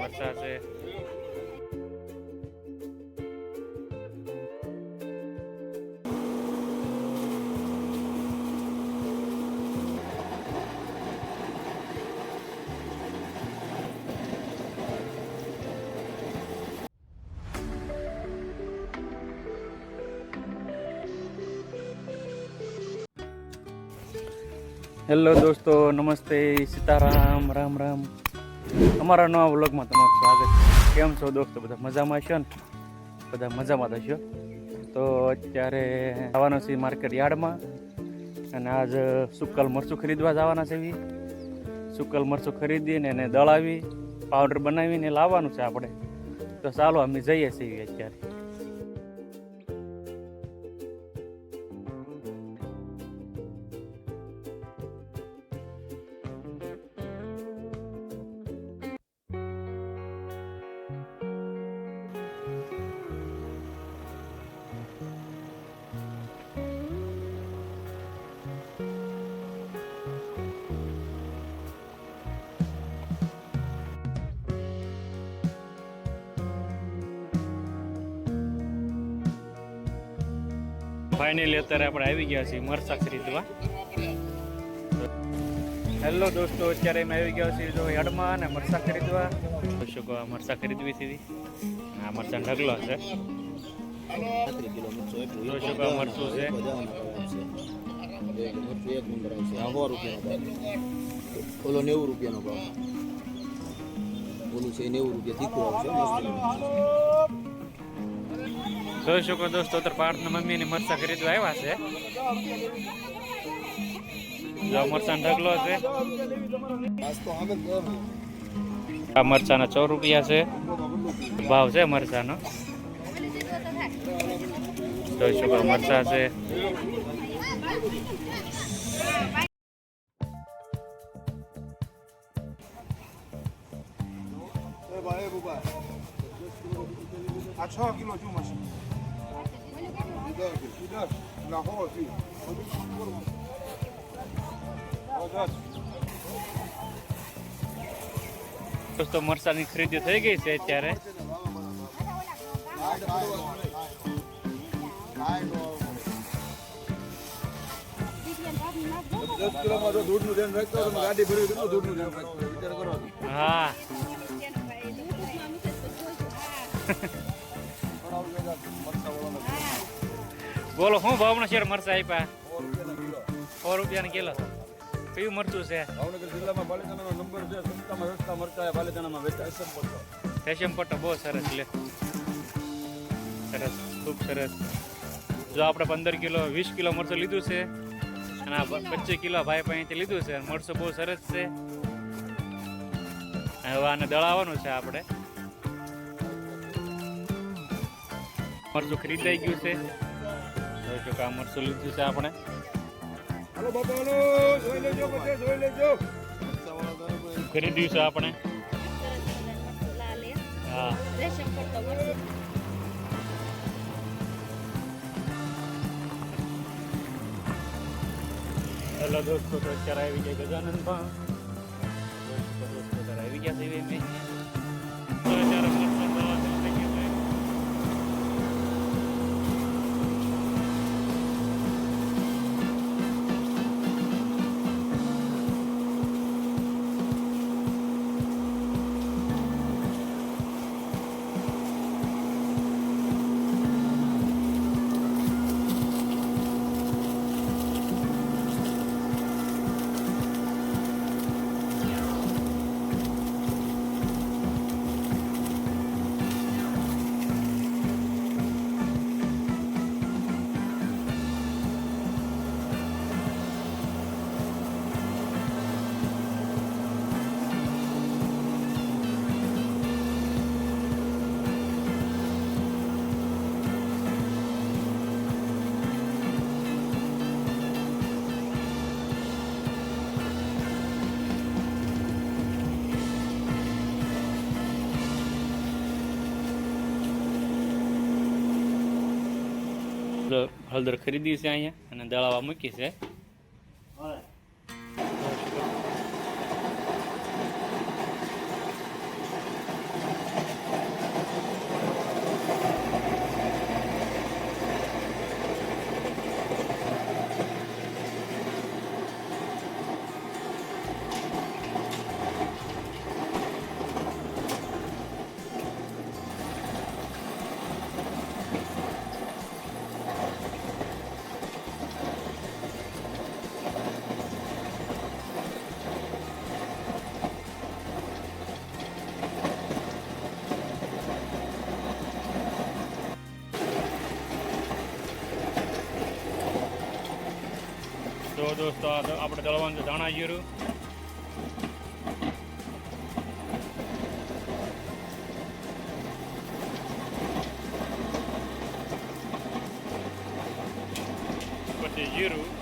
મરચા છે. હેલો દોસ્તો, નમસ્તે, સીતારામ, રામ રામ. અમારા નવા વ્લોગમાં તમારું સ્વાગત છે. કેમ છો દોસ્તો? બધા મજામાં છો ને? બધા મજામાં થશો. તો અત્યારે આવવાનો છે માર્કેટ યાર્ડમાં, અને આજ સુકલ મરચું ખરીદવા જવાના છે. સુકલ મરચું ખરીદીને એને દળાવી પાવડર બનાવીને લાવવાનું છે આપણે. તો ચાલો અમે જઈએ છીએ અત્યારે. ફાઇનલી અત્યારે આપણે આવી ગયા છીએ મરચા ખરીદવા. હેલો દોસ્તો, અત્યારે અમે આવી ગયા છીએ જો યાર્ડમાં અને મરચા ખરીદવા. શું કહો, મરચા ખરીદવી હતી. આ મરચા ઢગલો છે. શું કહો, મરચું છે. ઓલો 90 રૂપિયાનો ભાવ, ઓલું છે 90 રૂપિયા તીખું આવશે. જોઈ શકો દોસ્તો, અત્યારે પાર્થના મમ્મીની મરચા ખરીદવા આવ્યા છે. જો મરચા ઢગલો છે. આ મરચાના 100 રૂપિયા છે ભાવ છે મરચાનો. જોઈ શકો મરચા છે. આ 6 કિલો શું મશીન દોસ્તો, મરચાની ખરીદી થઈ ગઈ છે અત્યારે. હા બોલો, શું ભાવના શેર મરચા આપ્યા? 100 રૂપિયાના કિલો. કયું મરચું છે? ભાવનગર જિલ્લામાં પાલિતાણાનો નંબર છે. સસ્તામાં સસ્તા મરચા પાલિતાણામાં વેચાય. રેશમ પટ્ટો બહુ સરસ લે. સરસ, ખૂબ સરસ. જો આપણે 15 કિલો 20 કિલો મરચું લીધું છે, અને 25 કિલો ભાઈ પાસેથી લીધું છે. મરચું બહુ સરસ છે. હવે આને દળાવવાનું છે આપણે. મરચું ખરીદાઈ ગયું છે. આ મરચું લીધું છે આપણે. ખરીદ્યું છે આપણે. હા, હેલો દોસ્તો, તો અત્યારે આવી ગયા ગજાનંદમાં. અત્યારે આવી ગયા છે અત્યારે હળદર ખરીદી છે અહીંયા અને દળાવા મૂકી છે. દોસ્તો આપણે દળવાનું છે ધાણા જીરું. પછી જીરું.